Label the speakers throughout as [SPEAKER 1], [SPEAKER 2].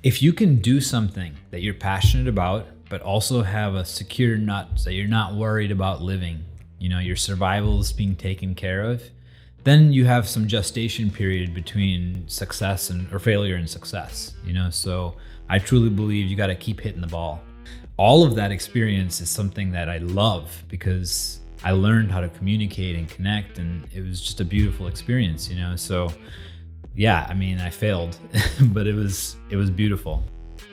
[SPEAKER 1] If you can do something that you're passionate about, but also have a secure nut so you're not worried about living, your survival is being taken care of, then you have some gestation period between success or failure and success, So I truly believe you got to keep hitting the ball. All of that experience is something that I love because I learned how to communicate and connect, and it was just a beautiful experience, So yeah, I failed, but it was beautiful.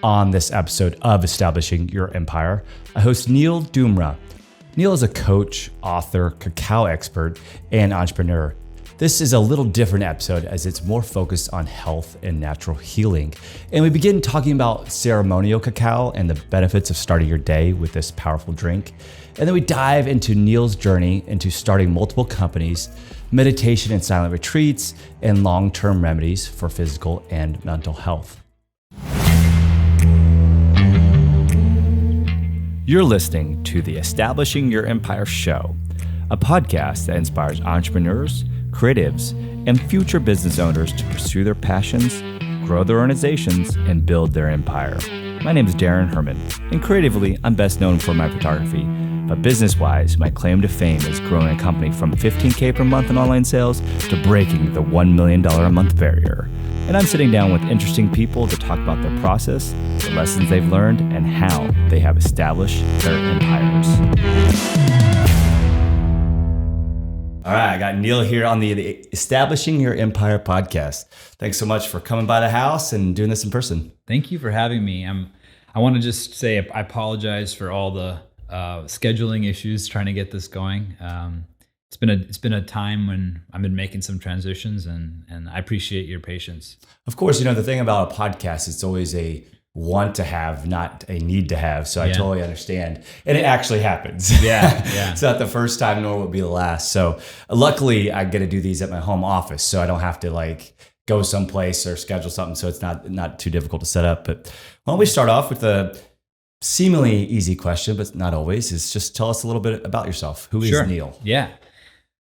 [SPEAKER 2] On this episode of Establishing Your Empire, I host Neil Dumra. Neil is a coach, author, cacao expert, and entrepreneur. This is a little different episode as it's more focused on health and natural healing. And we begin talking about ceremonial cacao and the benefits of starting your day with this powerful drink. And then we dive into Neil's journey into starting multiple companies, meditation and silent retreats, and long-term remedies for physical and mental health. You're listening to the Establishing Your Empire show, a podcast that inspires entrepreneurs, creatives, and future business owners to pursue their passions, grow their organizations, and build their empire. My name is Daran Herrman, and creatively, I'm best known for my photography. But business-wise, my claim to fame is growing a company from $15K per month in online sales to breaking the $1 million a month barrier. And I'm sitting down with interesting people to talk about their process, the lessons they've learned, and how they have established their empires. All right, I got Neil here on the Establishing Your Empire podcast. Thanks so much for coming by the house and doing this in person.
[SPEAKER 1] Thank you for having me. I want to just say I apologize for all the scheduling issues trying to get this going. It's been a time when I've been making some transitions, and I appreciate your patience.
[SPEAKER 2] Of course, the thing about a podcast, it's always a want to have, not a need to have. So I totally understand. And it actually happens.
[SPEAKER 1] Yeah.
[SPEAKER 2] It's not the first time, nor will it be the last. So luckily I get to do these at my home office, so I don't have to go someplace or schedule something. So it's not too difficult to set up. But why don't we start off with a seemingly easy question, but not always, is just tell us a little bit about yourself. Who is Neil?
[SPEAKER 1] Yeah.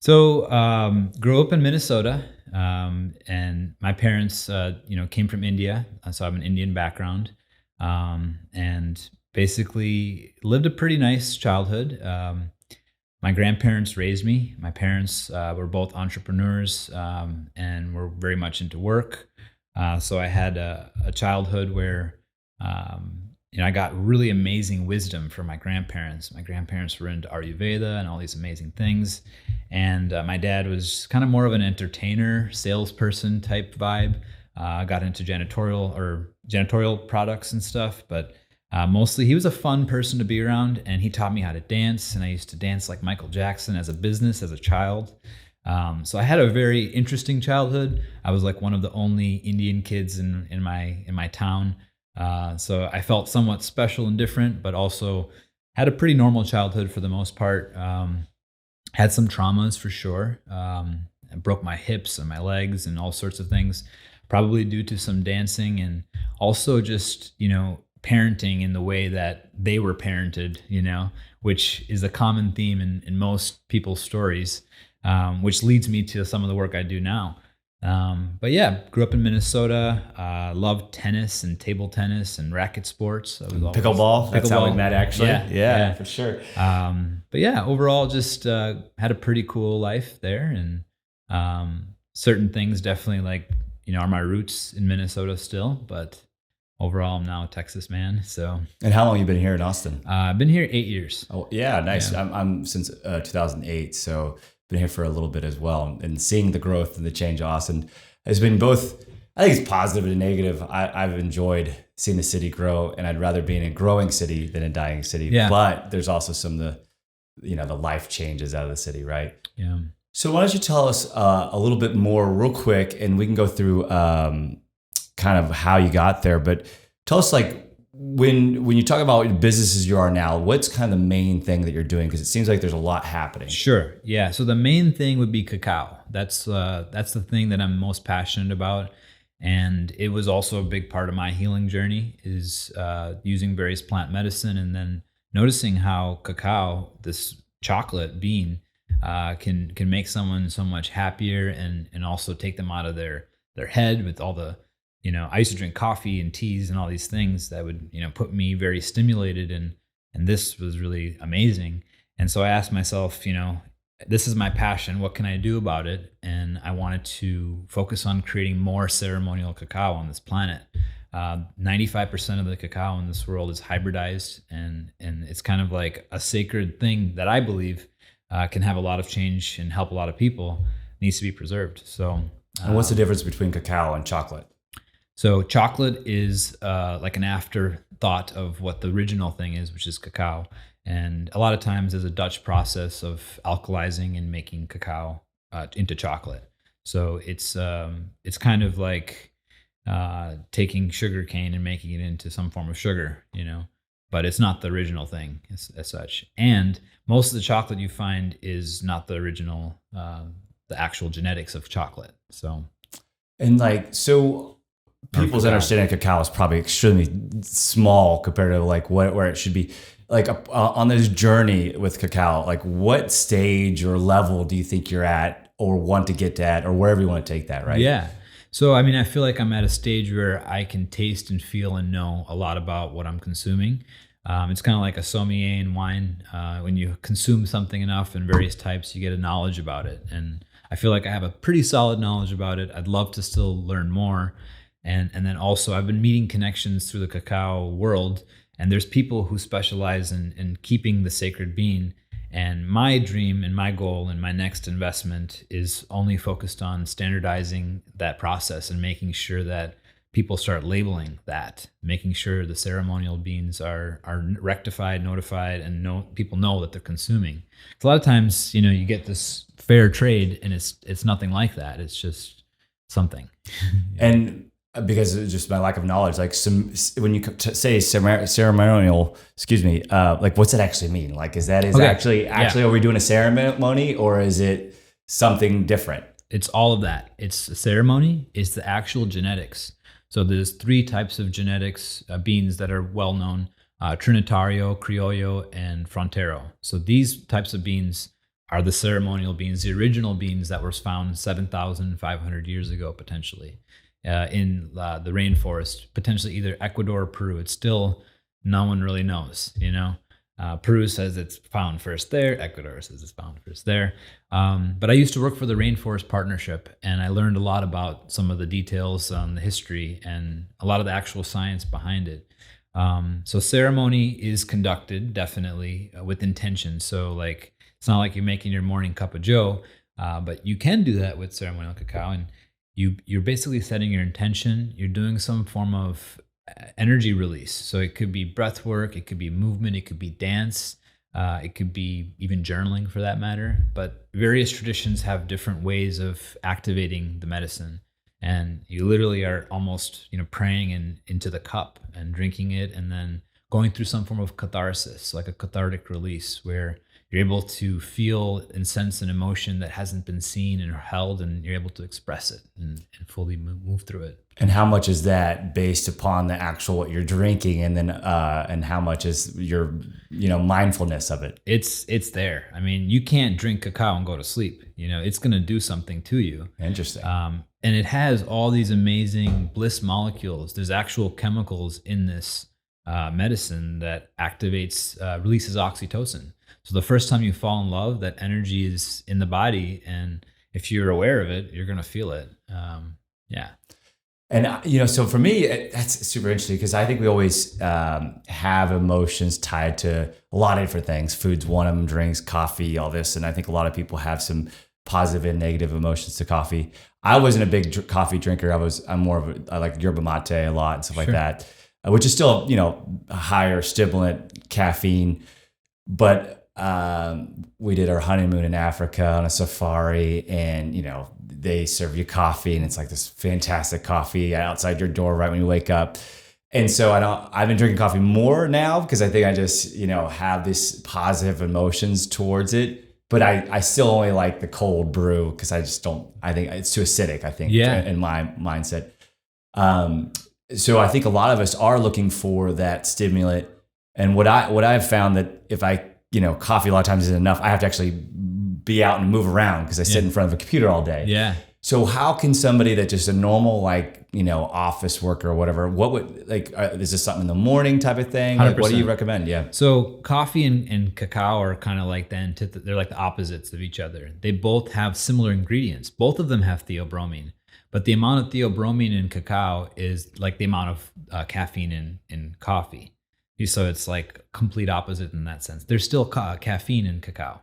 [SPEAKER 1] So grew up in Minnesota, and my parents, came from India. So I have an Indian background, and basically lived a pretty nice childhood. My grandparents raised me. My parents were both entrepreneurs, and were very much into work. So I had a childhood where I got really amazing wisdom from my grandparents. My grandparents were into Ayurveda and all these amazing things. And my dad was kind of more of an entertainer, salesperson type vibe. Got into janitorial products and stuff, but mostly he was a fun person to be around, and he taught me how to dance. And I used to dance like Michael Jackson as a child. So I had a very interesting childhood. I was like one of the only Indian kids in my town. So I felt somewhat special and different, but also had a pretty normal childhood for the most part. Had some traumas for sure. I broke my hips and my legs and all sorts of things, probably due to some dancing, and also just, parenting in the way that they were parented, which is a common theme in most people's stories, which leads me to some of the work I do now. But yeah, grew up in Minnesota, loved tennis and table tennis and racket sports.
[SPEAKER 2] Pickleball. That's how we met, actually. Yeah, for sure.
[SPEAKER 1] But yeah, overall just had a pretty cool life there, and certain things definitely are my roots in Minnesota still, but overall I'm now a Texas man. So.
[SPEAKER 2] And how long have you been here in Austin?
[SPEAKER 1] I've been here 8 years.
[SPEAKER 2] Oh yeah, nice. Yeah. I'm since 2008, so been here for a little bit as well, and seeing the growth and the change of Austin has been both, I think it's positive and negative. I've enjoyed seeing the city grow, and I'd rather be in a growing city than a dying city. Yeah. But there's also some of the life changes out of the city, right?
[SPEAKER 1] Yeah.
[SPEAKER 2] So why don't you tell us a little bit more real quick, and we can go through kind of how you got there, but tell us when you talk about businesses you are now, what's kind of the main thing that you're doing? Because it seems like there's a lot happening.
[SPEAKER 1] Sure. Yeah. So the main thing would be cacao. That's the thing that I'm most passionate about. And it was also a big part of my healing journey, is using various plant medicine, and then noticing how cacao, this chocolate bean, can make someone so much happier, and also take them out of their head with all the I used to drink coffee and teas and all these things that would, put me very stimulated, and this was really amazing. And so I asked myself, this is my passion. What can I do about it? And I wanted to focus on creating more ceremonial cacao on this planet. 95% of the cacao in this world is hybridized, and it's kind of like a sacred thing that I believe can have a lot of change and help a lot of people, needs to be preserved. So,
[SPEAKER 2] and what's the difference between cacao and chocolate?
[SPEAKER 1] So chocolate is like an afterthought of what the original thing is, which is cacao. And a lot of times there's a Dutch process of alkalizing and making cacao into chocolate. So it's kind of like taking sugar cane and making it into some form of sugar, but it's not the original thing as such. And most of the chocolate you find is not the original, the actual genetics of chocolate. So,
[SPEAKER 2] and people's understanding of cacao is probably extremely small compared to where it should be. On this journey with cacao, what stage or level do you think you're at or want to get at, or wherever you want to take that, right?
[SPEAKER 1] Yeah. So, I feel like I'm at a stage where I can taste and feel and know a lot about what I'm consuming. It's kind of like a sommelier in wine. When you consume something enough in various types, you get a knowledge about it. And I feel like I have a pretty solid knowledge about it. I'd love to still learn more. And then also I've been meeting connections through the cacao world, and there's people who specialize in keeping the sacred bean. And my dream and my goal and my next investment is only focused on standardizing that process and making sure that people start labeling that, making sure the ceremonial beans are rectified, notified, and people know that they're consuming. A lot of times, you get this fair trade, and it's nothing like that. It's just something.
[SPEAKER 2] And because of just my lack of knowledge, when you say ceremonial, what's that actually mean? Actually, are we doing a ceremony, or is it something different?
[SPEAKER 1] It's all of that. It's a ceremony. It's the actual genetics. So there's 3 types of genetics, beans that are well known: Trinitario, Criollo, and Frontero. So these types of beans are the ceremonial beans, the original beans that were found 7,500 years ago, potentially. In the rainforest, potentially either Ecuador or Peru. It's still, no one really knows, Peru says it's found first there. Ecuador says it's found first there. But I used to work for the Rainforest Partnership, and I learned a lot about some of the details on the history and a lot of the actual science behind it. So ceremony is conducted definitely with intention. So it's not like you're making your morning cup of joe, but you can do that with ceremonial cacao. And you're basically setting your intention. You're doing some form of energy release. So it could be breath work, it could be movement, it could be dance, it could be even journaling for that matter. But various traditions have different ways of activating the medicine. And you literally are almost, praying into the cup and drinking it, and then going through some form of catharsis, like a cathartic release, where you're able to feel and sense an emotion that hasn't been seen and held, and you're able to express it and fully move through it.
[SPEAKER 2] And how much is that based upon the actual what you're drinking, and then and how much is your mindfulness of it?
[SPEAKER 1] It's there. You can't drink cacao and go to sleep. It's going to do something to you.
[SPEAKER 2] Interesting.
[SPEAKER 1] And it has all these amazing bliss molecules. There's actual chemicals in this medicine that activates, releases oxytocin. So the first time you fall in love, that energy is in the body, and if you're aware of it, you're going to feel it. Yeah.
[SPEAKER 2] And, so for me, that's super interesting, because I think we always have emotions tied to a lot of different things. Food's one of them, drinks, coffee, all this. And I think a lot of people have some positive and negative emotions to coffee. I wasn't a big coffee drinker. I like yerba mate a lot and stuff like that, which is still, a higher stimulant, caffeine. But we did our honeymoon in Africa on a safari, and they serve you coffee, and it's like this fantastic coffee outside your door right when you wake up. And so I've been drinking coffee more now, because I think I just have this positive emotions towards it. But I still only like the cold brew, because I think it's too acidic, I think, in my mindset. So I think a lot of us are looking for that stimulant. And what I've found that if coffee a lot of times isn't enough, I have to actually be out and move around, because I sit in front of a computer all day.
[SPEAKER 1] Yeah.
[SPEAKER 2] So how can somebody that just a normal office worker or whatever, what would is this something in the morning type of thing? Like, what do you recommend? Yeah.
[SPEAKER 1] So coffee and cacao are kind of like they're like the opposites of each other. They both have similar ingredients. Both of them have theobromine, but the amount of theobromine in cacao is like the amount of caffeine in coffee. So it's like complete opposite in that sense. There's still caffeine in cacao,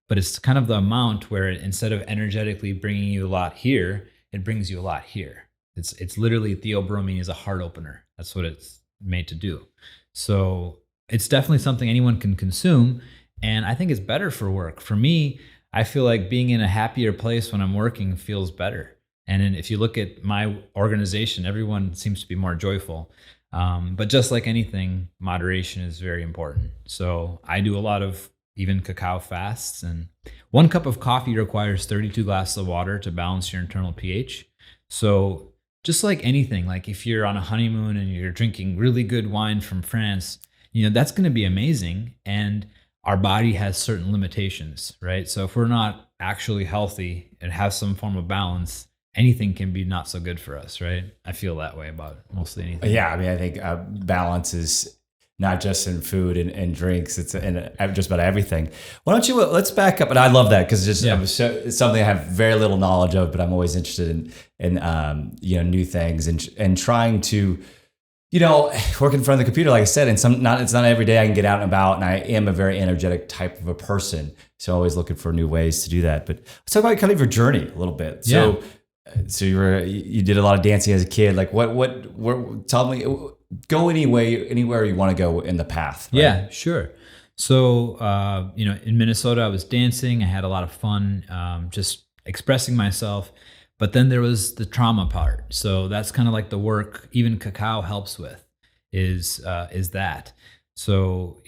[SPEAKER 1] but it's kind of the amount where instead of energetically bringing you a lot here, it brings you a lot here. It's literally theobromine is a heart opener. That's what it's made to do. So it's definitely something anyone can consume. And I think it's better for work. For me, I feel like being in a happier place when I'm working feels better. And then if you look at my organization, everyone seems to be more joyful. But just like anything, moderation is very important. So I do a lot of even cacao fasts. And 1 cup of coffee requires 32 glasses of water to balance your internal pH. So just like anything, like if you're on a honeymoon and you're drinking really good wine from France, that's going to be amazing. And our body has certain limitations, right? So if we're not actually healthy and have some form of balance, anything can be not so good for us, right? I feel that way about mostly anything.
[SPEAKER 2] Yeah, I mean, I think balance is not just in food and drinks, it's in just about everything. Why don't you, let's back up. And I love that because it's something I have very little knowledge of, but I'm always interested in new things and trying to, work in front of the computer, like I said, and it's not every day I can get out and about, and I am a very energetic type of a person. So always looking for new ways to do that. But let's talk about kind of your journey a little bit. So you did a lot of dancing as a kid. Like tell me, go anywhere you want to go in the path. Right?
[SPEAKER 1] Yeah, sure. So, in Minnesota, I was dancing. I had a lot of fun, just expressing myself. But then there was the trauma part. So that's kind of like the work even cacao helps with is that. So,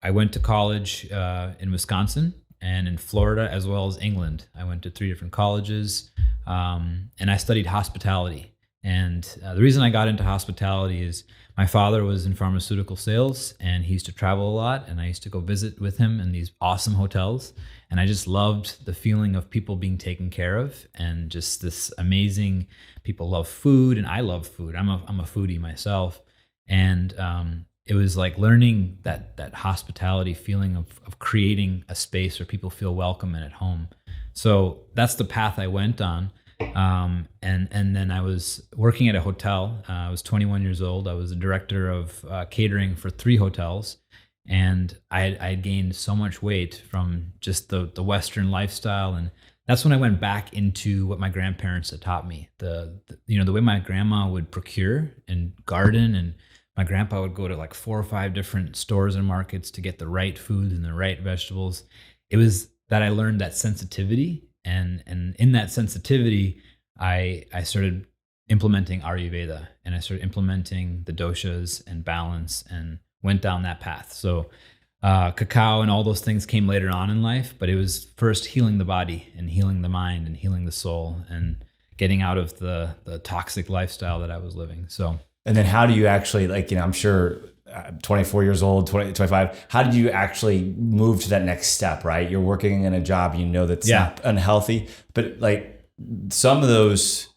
[SPEAKER 1] I went to college in Wisconsin and in Florida as well as England. I went to 3 different colleges and I studied hospitality. And the reason I got into hospitality is my father was in pharmaceutical sales and he used to travel a lot, and I used to go visit with him in these awesome hotels. And I just loved the feeling of people being taken care of, and just this amazing, people love food and I love food. I'm a foodie myself. And it was like learning that hospitality feeling of creating a space where people feel welcome and at home. So that's the path I went on. And then I was working at a hotel. I was 21 years old. I was a director of catering for 3 hotels. And I had gained so much weight from just the Western lifestyle. And that's when I went back into what my grandparents had taught me. The way my grandma would procure and garden, and my grandpa would go to like 4 or 5 different stores and markets to get the right foods and the right vegetables. It was that I learned that sensitivity. And in that sensitivity, I started implementing Ayurveda, and I started implementing the doshas and balance, and went down that path. So cacao and all those things came later on in life, but it was first healing the body and healing the mind and healing the soul and getting out of the toxic lifestyle that I was living. So,
[SPEAKER 2] and then how do you actually, I'm sure 24 years old, 25, how did you actually move to that next step, right? You're working in a job, that's not unhealthy, but like some of those,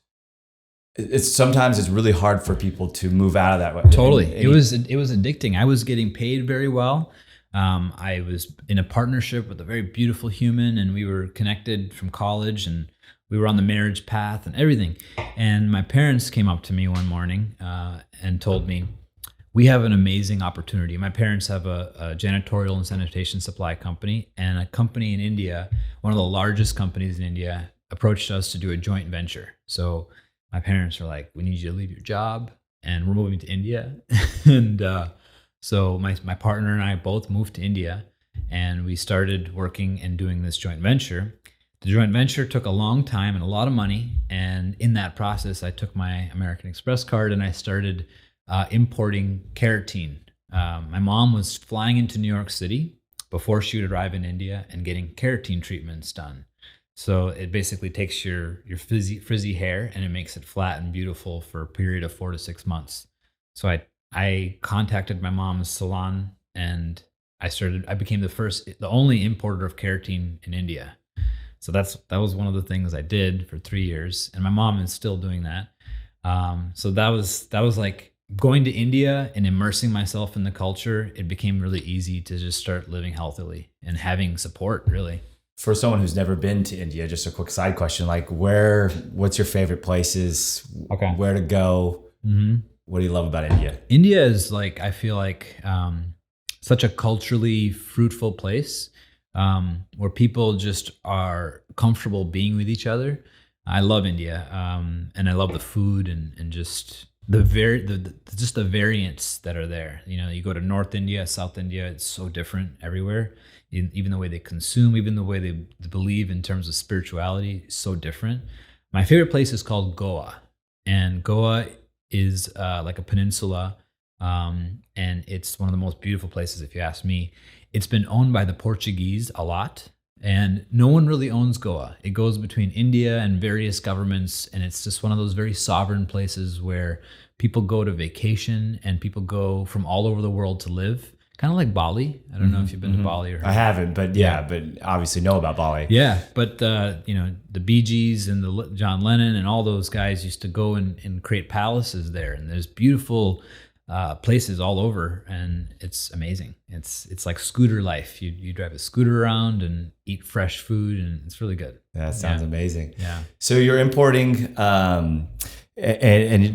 [SPEAKER 2] sometimes it's really hard for people to move out of that way.
[SPEAKER 1] Totally. It was addicting. I was getting paid very well. I was in a partnership with a very beautiful human, and we were connected from college, and we were on the marriage path and everything. And my parents came up to me one morning and told me, we have an amazing opportunity. My parents have a janitorial and sanitation supply company, and a company in India, one of the largest companies in India, approached us to do a joint venture. So my parents were like, we need you to leave your job, and we're moving to India. And so my partner and I both moved to India, and we started working and doing this joint venture. The joint venture took a long time and a lot of money. And in that process, I took my American Express card and I started importing keratin. My mom was flying into New York City before she would arrive in India and getting keratin treatments done. So it basically takes your frizzy hair and it makes it flat and beautiful for a period of 4 to 6 months. So I contacted my mom's salon, and I became the only importer of keratin in India. So that was one of the things I did for 3 years, and my mom is still doing that. So that was like going to India and immersing myself in the culture. It became really easy to just start living healthily and having support, really.
[SPEAKER 2] For someone who's never been to India, just a quick side question, like what's your favorite places?
[SPEAKER 1] Okay.
[SPEAKER 2] Where to go? Mm-hmm. What do you love about India?
[SPEAKER 1] India is like, I feel like such a culturally fruitful place where people just are comfortable being with each other. I love India, and I love the food and just the variants that are there. You know, you go to North India, South India, it's so different everywhere. Even the way they consume, even the way they believe in terms of spirituality is so different. My favorite place is called Goa, and Goa is like a peninsula, and it's one of the most beautiful places, if you ask me. It's been owned by the Portuguese a lot, and no one really owns Goa. It goes between India and various governments, and it's just one of those very sovereign places where people go to vacation and people go from all over the world to live. Kind of like Bali. I don't know if you've been to Bali or.
[SPEAKER 2] I haven't, but but obviously know about Bali.
[SPEAKER 1] Yeah, but you know, the Bee Gees and the John Lennon and all those guys used to go and create palaces there, and there's beautiful places all over, and it's amazing. It's like scooter life. You drive a scooter around and eat fresh food, and it's really good.
[SPEAKER 2] That sounds amazing.
[SPEAKER 1] Yeah.
[SPEAKER 2] So you're importing and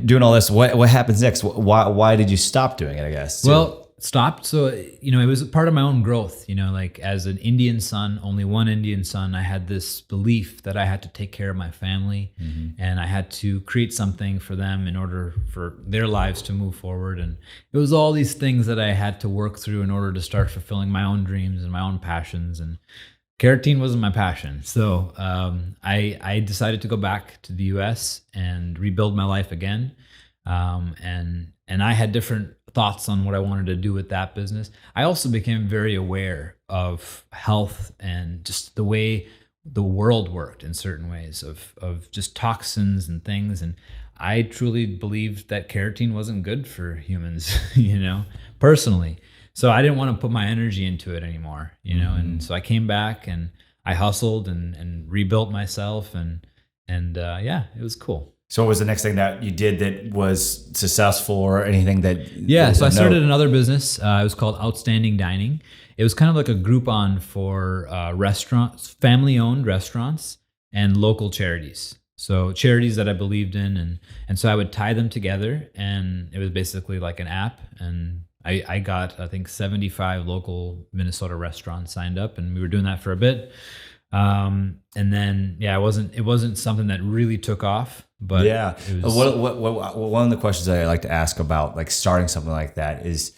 [SPEAKER 2] doing all this. What happens next? Why did you stop doing it? I guess.
[SPEAKER 1] Well. Stopped. So, you know, it was part of my own growth, you know, like as an Indian son, only one Indian son, I had this belief that I had to take care of my family and I had to create something for them in order for their lives to move forward. And it was all these things that I had to work through in order to start fulfilling my own dreams and my own passions. And keratin wasn't my passion. So I decided to go back to the US and rebuild my life again. And I had different thoughts on what I wanted to do with that business. I also became very aware of health and just the way the world worked in certain ways of just toxins and things. And I truly believed that keratin wasn't good for humans, you know, personally. So I didn't want to put my energy into it anymore, you know. And so I came back and I hustled and rebuilt myself and yeah, it was cool.
[SPEAKER 2] So what was the next thing that you did that was successful or anything that...
[SPEAKER 1] Yeah, so I started another business. It was called Outstanding Dining. It was kind of like a Groupon for restaurants, family-owned restaurants and local charities. So charities that I believed in. And so I would tie them together, and it was basically like an app. And I got, I think, 75 local Minnesota restaurants signed up, and we were doing that for a bit. And then, yeah, it wasn't something that really took off. But
[SPEAKER 2] yeah, one of the questions that I like to ask about like starting something like that is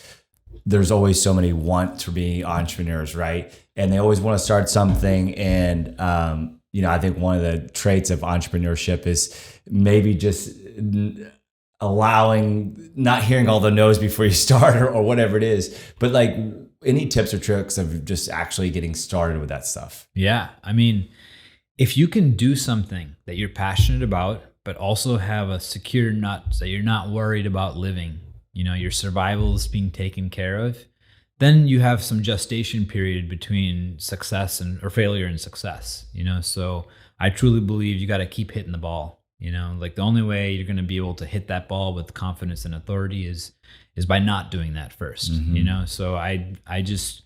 [SPEAKER 2] there's always so many want to be entrepreneurs, right? And they always want to start something. And, you know, I think one of the traits of entrepreneurship is maybe just not hearing all the no's before you start or whatever it is. But like any tips or tricks of just actually getting started with that stuff?
[SPEAKER 1] Yeah. I mean, if you can do something that you're passionate about, but also have a secure nut so you're not worried about living, you know, your survival is being taken care of, then you have some gestation period between success or failure and success, you know? So I truly believe you got to keep hitting the ball, you know, like the only way you're going to be able to hit that ball with confidence and authority is by not doing that first, you know? So I just,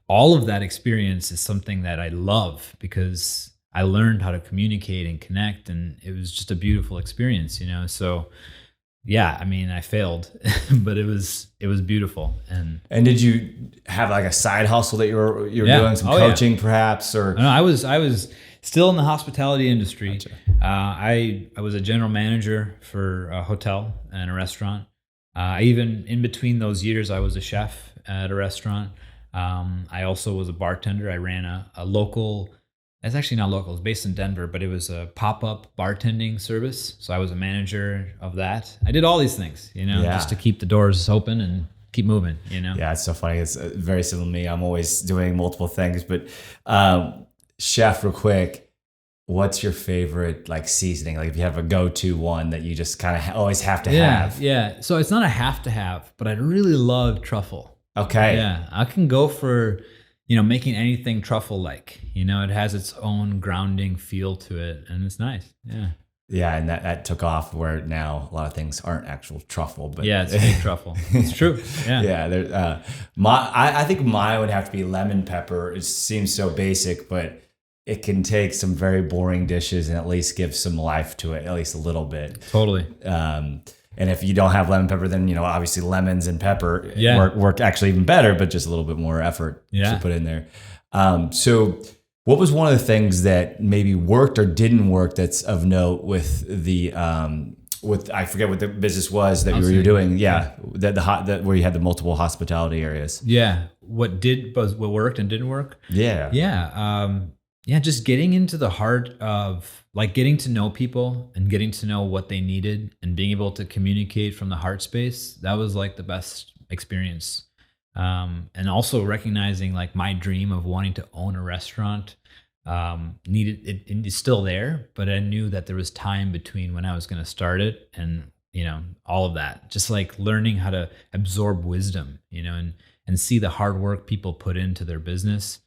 [SPEAKER 1] all of that experience is something that I love because I learned how to communicate and connect, and it was just a beautiful experience, you know? So yeah, I mean, I failed, but it was beautiful. And
[SPEAKER 2] did you have like a side hustle that you were doing some coaching perhaps, or?
[SPEAKER 1] No, I was still in the hospitality industry.
[SPEAKER 2] Gotcha.
[SPEAKER 1] I was a general manager for a hotel and a restaurant. Even in between those years, I was a chef at a restaurant. I also was a bartender. I ran a local. It's actually not local. It's based in Denver, but it was a pop-up bartending service. So I was a manager of that. I did all these things, you know, just to keep the doors open and keep moving, you know?
[SPEAKER 2] Yeah, it's so funny. It's very similar to me. I'm always doing multiple things. But chef, real quick, what's your favorite like seasoning? Like if you have a go-to one that you just kind of always have to have.
[SPEAKER 1] Yeah. So it's not a have to have, but I really love truffle.
[SPEAKER 2] Okay.
[SPEAKER 1] Yeah. I can go for, you know, making anything truffle-like, you know, it has its own grounding feel to it and it's nice. Yeah.
[SPEAKER 2] Yeah, and that took off where now a lot of things aren't actual truffle, but
[SPEAKER 1] Yeah, it's fake truffle. It's true. Yeah.
[SPEAKER 2] yeah. I think mine would have to be lemon pepper. It seems so basic, but it can take some very boring dishes and at least give some life to it, at least a little bit.
[SPEAKER 1] Totally.
[SPEAKER 2] And if you don't have lemon pepper, then obviously lemons and pepper
[SPEAKER 1] Yeah.
[SPEAKER 2] work actually even better, but just a little bit more effort
[SPEAKER 1] Yeah.
[SPEAKER 2] to put in there. So what was one of the things that maybe worked or didn't work that's of note with the I forget what the business was that you were doing. Yeah, that where you had the multiple hospitality areas.
[SPEAKER 1] Yeah. What worked and didn't work?
[SPEAKER 2] Yeah.
[SPEAKER 1] Yeah. Just getting into the heart of like getting to know people and getting to know what they needed and being able to communicate from the heart space. That was like the best experience. And also recognizing like my dream of wanting to own a restaurant needed it is still there, but I knew that there was time between when I was going to start it and all of that, just like learning how to absorb wisdom, and see the hard work people put into their business,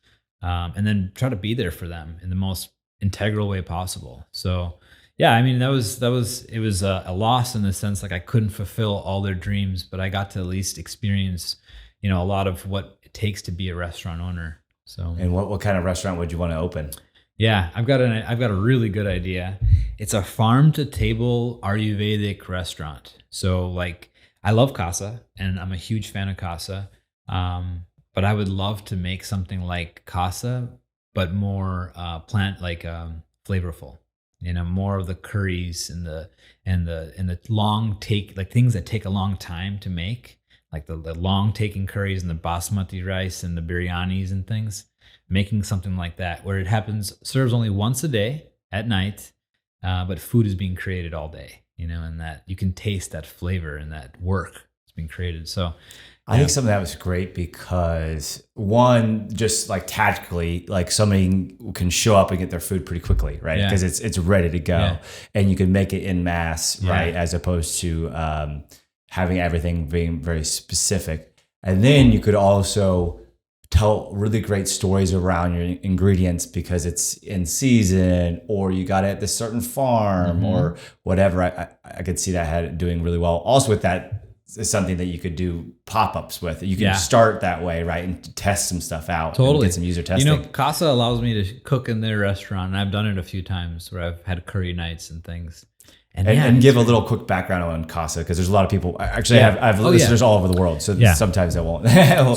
[SPEAKER 1] and then try to be there for them in the most integral way possible. So yeah, I mean, it was a loss in the sense like I couldn't fulfill all their dreams, but I got to at least experience a lot of what it takes to be a restaurant owner. So,
[SPEAKER 2] and what kind of restaurant would you want to open?
[SPEAKER 1] Yeah, I've got a really good idea. It's a farm to table Ayurvedic restaurant. So like I love Casa and I'm a huge fan of Casa. But I would love to make something like Casa, but more plant like flavorful. More of the curries and the long take, like things that take a long time to make, like the long taking curries and the basmati rice and the biryanis and things, making something like that where it serves only once a day at night, but food is being created all day, and that you can taste that flavor and that work that's being created. So
[SPEAKER 2] I think some of that was great because one, just like tactically, like somebody can show up and get their food pretty quickly, right? Because it's ready to go, and you can make it in mass, right? As opposed to having everything being very specific. And then you could also tell really great stories around your ingredients because it's in season, or you got it at this certain farm, or whatever. I could see that doing really well. Also with that, is something that you could do pop-ups with. You can start that way, right? And test some stuff out.
[SPEAKER 1] Totally.
[SPEAKER 2] And get some user testing.
[SPEAKER 1] Casa allows me to cook in their restaurant, and I've done it a few times where I've had curry nights and things.
[SPEAKER 2] And give a little quick background on Casa, because there's a lot of people. Actually, I have listeners all over the world, so sometimes I won't.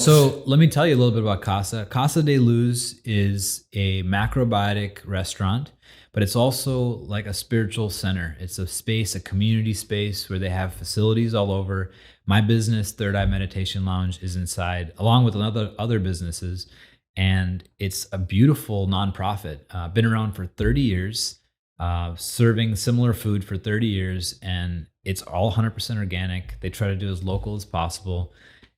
[SPEAKER 1] So let me tell you a little bit about Casa. Casa de Luz is a macrobiotic restaurant, but it's also like a spiritual center. It's a community space where they have facilities all over. My business, Third Eye Meditation Lounge, is inside, along with other businesses, and it's a beautiful nonprofit. Been around for 30 years. Serving similar food for 30 years, and it's all 100% organic. They try to do as local as possible,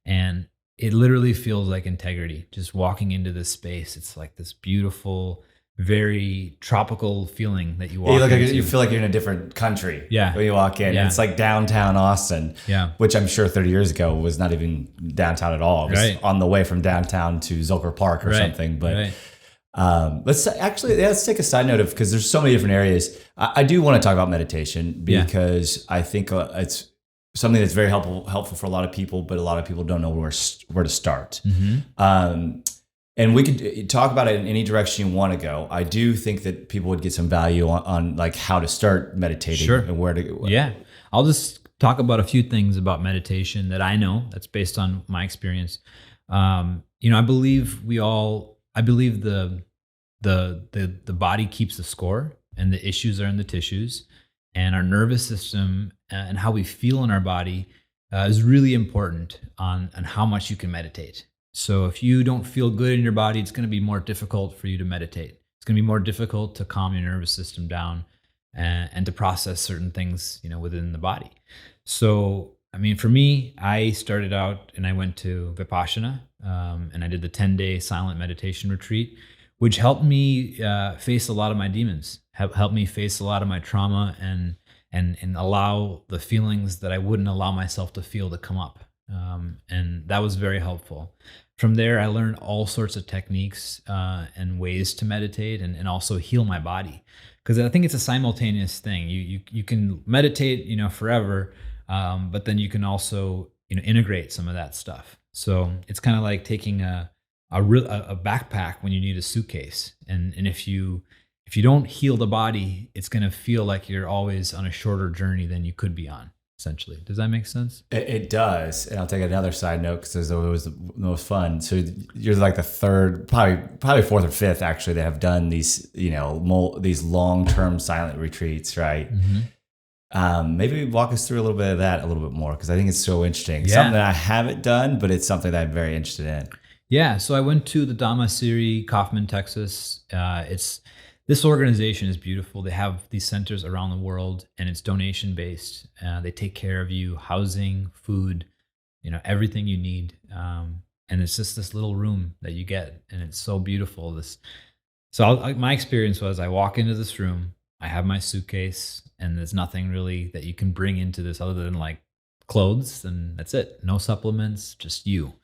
[SPEAKER 1] and it literally feels like integrity. Just walking into this space, it's like this beautiful, very tropical feeling that you walk into.
[SPEAKER 2] You feel like you're in a different country when you walk in.
[SPEAKER 1] Yeah.
[SPEAKER 2] It's like downtown Austin, which I'm sure 30 years ago was not even downtown at all. It was on the way from downtown to Zilker Park or something, but... let's take a side note of, because there's so many different areas. I do want to talk about meditation because I think it's something that's very helpful for a lot of people, but a lot of people don't know where to start. And we could talk about it in any direction you want to go. I do think that people would get some value on like how to start meditating and where to go.
[SPEAKER 1] Yeah. I'll just talk about a few things about meditation that I know that's based on my experience. I believe the body keeps the score, and the issues are in the tissues, and our nervous system and how we feel in our body is really important on how much you can meditate. So if you don't feel good in your body, it's going to be more difficult for you to meditate. It's going to be more difficult to calm your nervous system down and to process certain things, within the body. So, I mean, for me, I started out and I went to Vipassana, and I did the 10-day silent meditation retreat, which helped me face a lot of my demons, helped me face a lot of my trauma and allow the feelings that I wouldn't allow myself to feel to come up. And that was very helpful. From there, I learned all sorts of techniques and ways to meditate and also heal my body. because I think it's a simultaneous thing. You can meditate, forever, but then you can also integrate some of that stuff. So it's kind of like taking a backpack when you need a suitcase, and if you don't heal the body, it's going to feel like you're always on a shorter journey than you could be on. Essentially, does that make sense?
[SPEAKER 2] It does, and I'll take another side note because it was the most fun. So you're like the third, probably fourth or fifth, actually, that have done these, these long-term silent retreats, right? Mm-hmm. Maybe walk us through a little bit of that a little bit more, because I think it's so interesting. Yeah. Something that I haven't done, but it's something that I'm very interested in.
[SPEAKER 1] Yeah, so I went to the Dhammasiri, Kaufman, Texas. This organization is beautiful. They have these centers around the world, and it's donation based. They take care of you, housing, food, everything you need. And it's just this little room that you get, and it's so beautiful. My experience was, I walk into this room, I have my suitcase, and there's nothing really that you can bring into this other than like clothes, and that's it. No supplements, just you.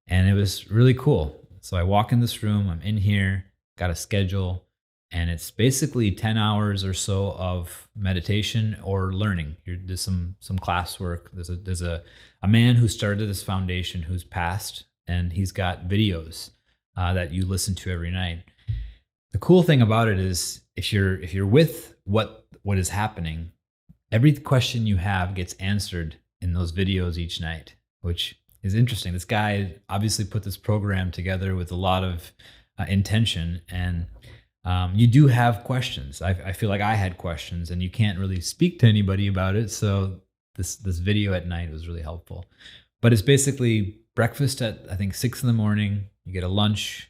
[SPEAKER 1] And it was really cool. So I walk in this room, I'm in here, got a schedule. And it's basically 10 hours or so of meditation or learning. There's some classwork. There's a man who started this foundation who's passed, and he's got videos that you listen to every night. The cool thing about it is, if you're with what is happening, every question you have gets answered in those videos each night, which is interesting. This guy obviously put this program together with a lot of intention, and you do have questions. I feel like I had questions, and you can't really speak to anybody about it. So this video at night was really helpful. But it's basically breakfast at, I think, 6 a.m. You get a lunch,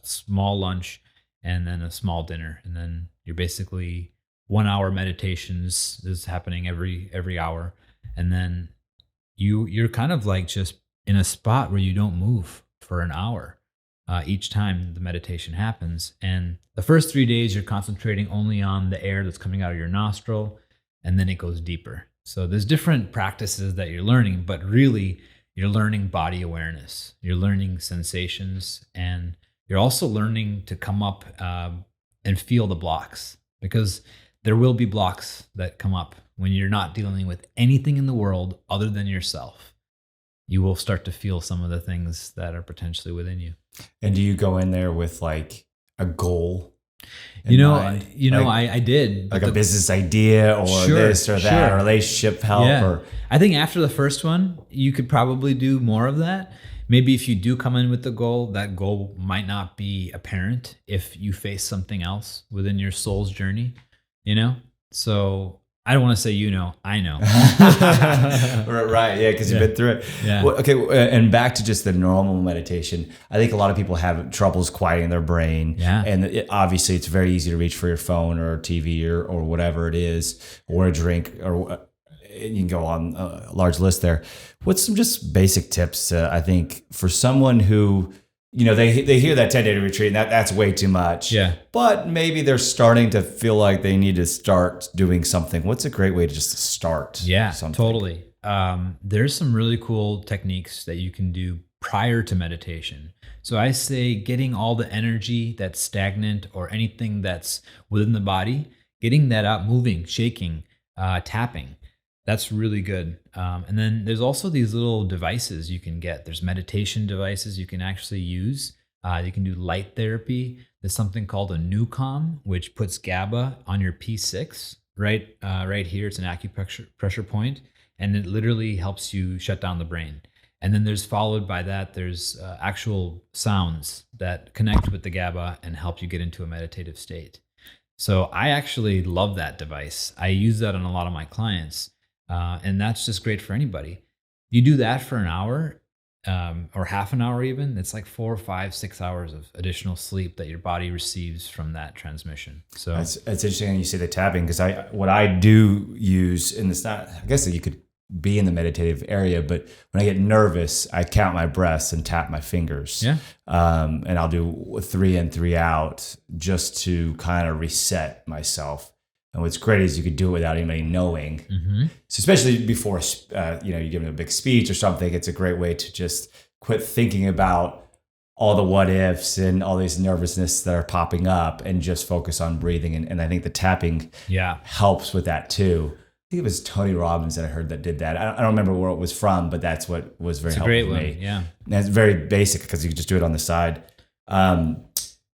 [SPEAKER 1] small lunch, and then a small dinner. And then you're basically 1 hour meditations. This is happening every hour. And then you're kind of like just in a spot where you don't move for an hour. Each time the meditation happens. And the first 3 days, you're concentrating only on the air that's coming out of your nostril, and then it goes deeper. So there's different practices that you're learning, but really you're learning body awareness. You're learning sensations, and you're also learning to come up and feel the blocks, because there will be blocks that come up when you're not dealing with anything in the world other than yourself. You will start to feel some of the things that are potentially within you.
[SPEAKER 2] And do you go in there with like a goal?
[SPEAKER 1] I did.
[SPEAKER 2] Like a business idea or this or that, or relationship help.
[SPEAKER 1] Yeah.
[SPEAKER 2] Or
[SPEAKER 1] I think after the first one, you could probably do more of that. Maybe if you do come in with the goal, that goal might not be apparent if you face something else within your soul's journey, So I don't want to say, I know.
[SPEAKER 2] Right. Yeah. Because you've been through it.
[SPEAKER 1] Yeah.
[SPEAKER 2] Well, okay. And back to just the normal meditation. I think a lot of people have troubles quieting their brain.
[SPEAKER 1] Yeah.
[SPEAKER 2] And obviously it's very easy to reach for your phone or TV or whatever it is, or a drink, or you can go on a large list there. What's some just basic tips, I think, for someone who, they hear that 10-day retreat and that's way too much.
[SPEAKER 1] Yeah.
[SPEAKER 2] But maybe they're starting to feel like they need to start doing something. What's a great way to just start?
[SPEAKER 1] Yeah,
[SPEAKER 2] something?
[SPEAKER 1] Totally. There's some really cool techniques that you can do prior to meditation. So I say getting all the energy that's stagnant or anything that's within the body, getting that out, moving, shaking, tapping. That's really good. And then there's also these little devices you can get. There's meditation devices you can actually use. You can do light therapy. There's something called a Nucom, which puts GABA on your P6 right here. It's an acupressure point, and it literally helps you shut down the brain. And then followed by that, there's actual sounds that connect with the GABA and help you get into a meditative state. So I actually love that device. I use that on a lot of my clients. And that's just great for anybody. You do that for an hour or half an hour even, it's like 4, 5, 6 hours of additional sleep that your body receives from that transmission. So
[SPEAKER 2] that's interesting you say the tapping, because what I do use, and it's not, I guess that you could be in the meditative area, but when I get nervous, I count my breaths and tap my fingers.
[SPEAKER 1] Yeah.
[SPEAKER 2] And I'll do 3 in, 3 out just to kind of reset myself. And what's great is you could do it without anybody knowing. Mm-hmm. So especially before, you're giving a big speech or something, it's a great way to just quit thinking about all the what ifs and all these nervousness that are popping up and just focus on breathing. And I think the tapping helps with that too. I think it was Tony Robbins that I heard that did that. I don't remember where it was from, but that's what was very helpful for me.
[SPEAKER 1] Yeah.
[SPEAKER 2] And it's very basic because you can just do it on the side.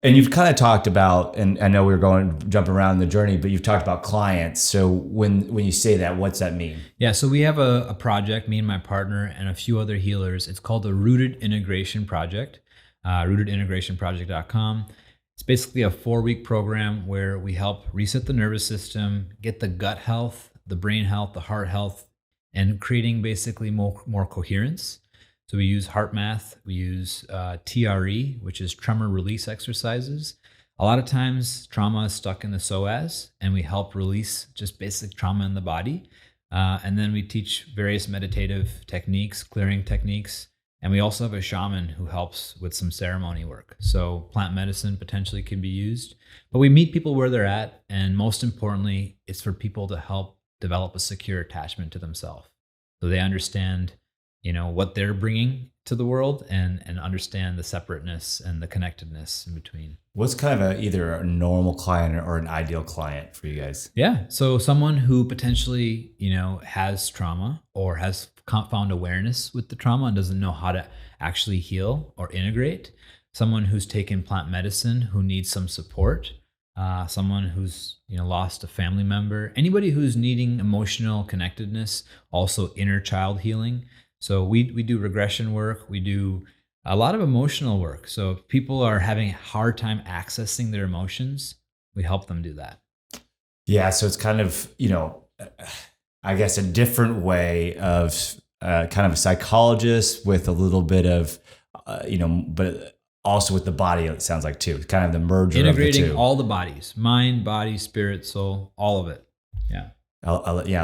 [SPEAKER 2] And you've kind of talked about, and I know we were jumping around the journey, but you've talked about clients. So when you say that, what's that mean?
[SPEAKER 1] Yeah, so we have a project, me and my partner and a few other healers. It's called the Rooted Integration Project, rootedintegrationproject.com. It's basically a 4-week program where we help reset the nervous system, get the gut health, the brain health, the heart health, and creating basically more coherence. So we use heart math, we use TRE, which is tremor release exercises. A lot of times trauma is stuck in the psoas, and we help release just basic trauma in the body. And then we teach various meditative techniques, clearing techniques. And we also have a shaman who helps with some ceremony work. So plant medicine potentially can be used, but we meet people where they're at. And most importantly, it's for people to help develop a secure attachment to themselves. So they understand what they're bringing to the world and understand the separateness and the connectedness in between.
[SPEAKER 2] What's kind of either a normal client or an ideal client for you guys?
[SPEAKER 1] Yeah. So someone who potentially, has trauma or has found awareness with the trauma and doesn't know how to actually heal or integrate. Someone who's taken plant medicine who needs some support. Someone who's lost a family member. Anybody who's needing emotional connectedness, also inner child healing. So we do regression work. We do a lot of emotional work. So if people are having a hard time accessing their emotions, we help them do that.
[SPEAKER 2] Yeah. So it's kind of, I guess a different way of kind of a psychologist with a little bit of, but also with the body, it sounds like too. Kind of the merger
[SPEAKER 1] integrating
[SPEAKER 2] of the two.
[SPEAKER 1] All the bodies, mind, body, spirit, soul, all of it. Yeah.
[SPEAKER 2] I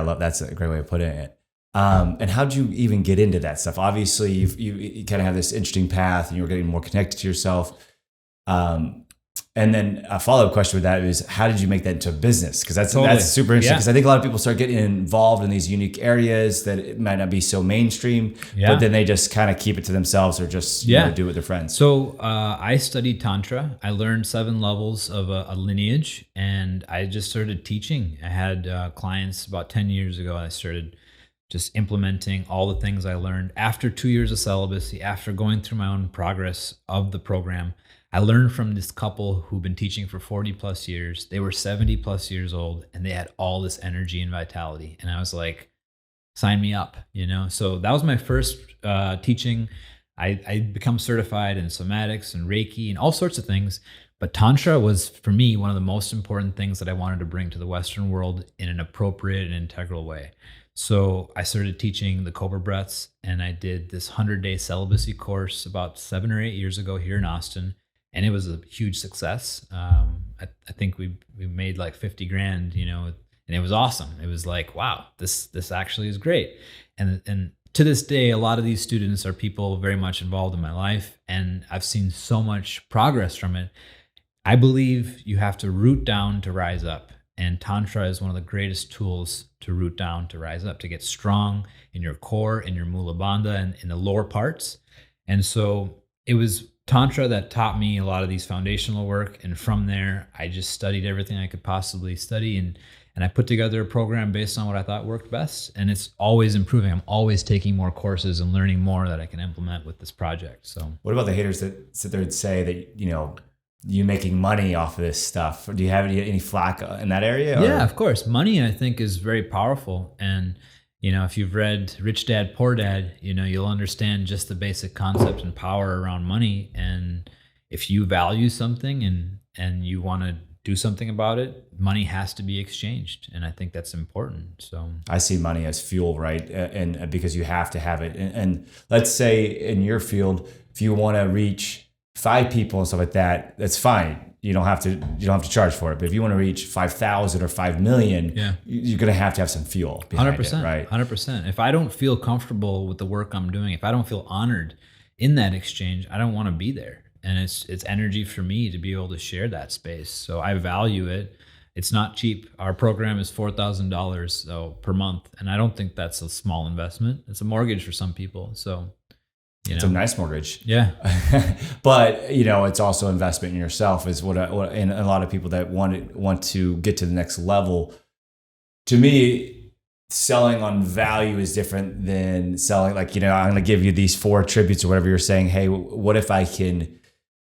[SPEAKER 2] love that's a great way of putting it. And how'd you even get into that stuff? Obviously, you kind of have this interesting path, and you're getting more connected to yourself. And then a follow-up question with that is, how did you make that into a business? Because that's super interesting. Because I think a lot of people start getting involved in these unique areas that it might not be so mainstream, but then they just kind of keep it to themselves or just do it with their friends.
[SPEAKER 1] So I studied Tantra. I learned 7 levels of a lineage, and I just started teaching. I had clients about 10 years ago. I started just implementing all the things I learned. After 2 years of celibacy, after going through my own progress of the program, I learned from this couple who've been teaching for 40 plus years. They were 70 plus years old, and they had all this energy and vitality. And I was like, sign me up, So that was my first teaching. I become certified in somatics and Reiki and all sorts of things. But Tantra was, for me, one of the most important things that I wanted to bring to the Western world in an appropriate and integral way. So I started teaching the Cobra Breaths, and I did this 100-day celibacy course about 7 or 8 years ago here in Austin. And it was a huge success. I think we made like 50 grand, and it was awesome. It was like, wow, this actually is great. And to this day, a lot of these students are people very much involved in my life, and I've seen so much progress from it. I believe you have to root down to rise up. And Tantra is one of the greatest tools to root down, to rise up, to get strong in your core, in your Mula Bandha, and in the lower parts. And so it was Tantra that taught me a lot of these foundational work. And from there, I just studied everything I could possibly study. And I put together a program based on what I thought worked best. And it's always improving. I'm always taking more courses and learning more that I can implement with this project. So
[SPEAKER 2] what about the haters that sit there and say that, you making money off of this stuff? Do you have any flack in that area? Or?
[SPEAKER 1] Yeah, of course. Money, I think, is very powerful. And, if you've read Rich Dad, Poor Dad, you'll understand just the basic concept and power around money. And if you value something and you want to do something about it, money has to be exchanged. And I think that's important. So
[SPEAKER 2] I see money as fuel, right? And because you have to have it. And let's say in your field, if you want to reach 5 people and stuff like that, that's fine. You don't have to charge for it. But if you want to reach 5,000 or 5 million, you're going to have some fuel behind
[SPEAKER 1] 100%,
[SPEAKER 2] it, right?
[SPEAKER 1] 100%. If I don't feel comfortable with the work I'm doing, if I don't feel honored in that exchange, I don't want to be there. And it's energy for me to be able to share that space. So I value it. It's not cheap. Our program is $4,000 per month. And I don't think that's a small investment. It's a mortgage for some people. So
[SPEAKER 2] It's a nice mortgage.
[SPEAKER 1] Yeah.
[SPEAKER 2] But, it's also investment in yourself is and a lot of people that want to get to the next level. To me, selling on value is different than selling I'm going to give you these 4 attributes or whatever you're saying. Hey, what if I can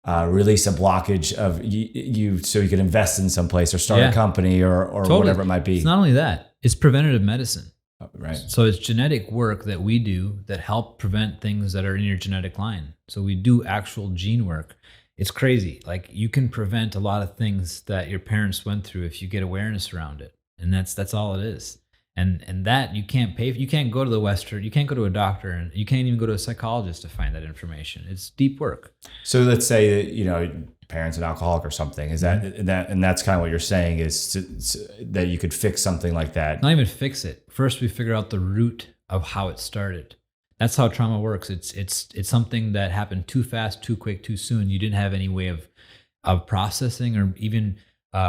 [SPEAKER 2] release a blockage of you so you can invest in some place or start a company or totally. Whatever it might be.
[SPEAKER 1] It's not only that, it's preventative medicine.
[SPEAKER 2] Right.
[SPEAKER 1] So it's genetic work that we do that help prevent things that are in your genetic line. So we do actual gene work. It's crazy. Like you can prevent a lot of things that your parents went through if you get awareness around it. And that's all it is. And that you can't pay for. You can't go to the Western, you can't go to a doctor, and you can't even go to a psychologist to find that information. It's deep work.
[SPEAKER 2] So let's say that, parents an alcoholic or something. Is that and that's kind of what you're saying is that you could fix something like that.
[SPEAKER 1] Not even fix it. First, we figure out the root of how it started. That's how trauma works. It's something that happened too fast, too quick, too soon. You didn't have any way of processing or even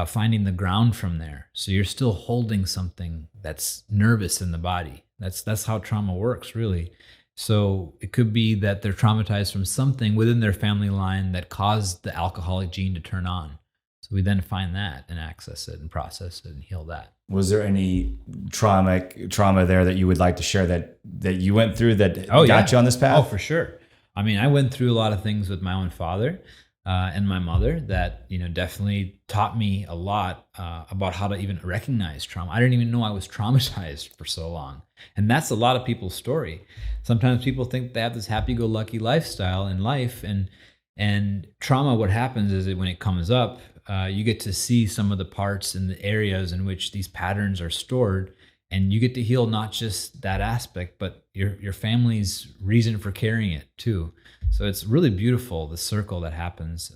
[SPEAKER 1] finding the ground from there. So you're still holding something that's nervous in the body. That's how trauma works, really. So it could be that they're traumatized from something within their family line that caused the alcoholic gene to turn on. So we then find that and access it and process it and heal that.
[SPEAKER 2] Was there any trauma there that you would like to share that you went through that got you on this path?
[SPEAKER 1] Oh, for sure. I mean, I went through a lot of things with my own father and my mother that, definitely taught me a lot about how to even recognize trauma. I didn't even know I was traumatized for so long. And that's a lot of people's story. Sometimes people think they have this happy-go-lucky lifestyle in life, and trauma, what happens is that when it comes up, you get to see some of the parts and the areas in which these patterns are stored, and you get to heal not just that aspect, but your family's reason for carrying it too. So it's really beautiful, the circle that happens.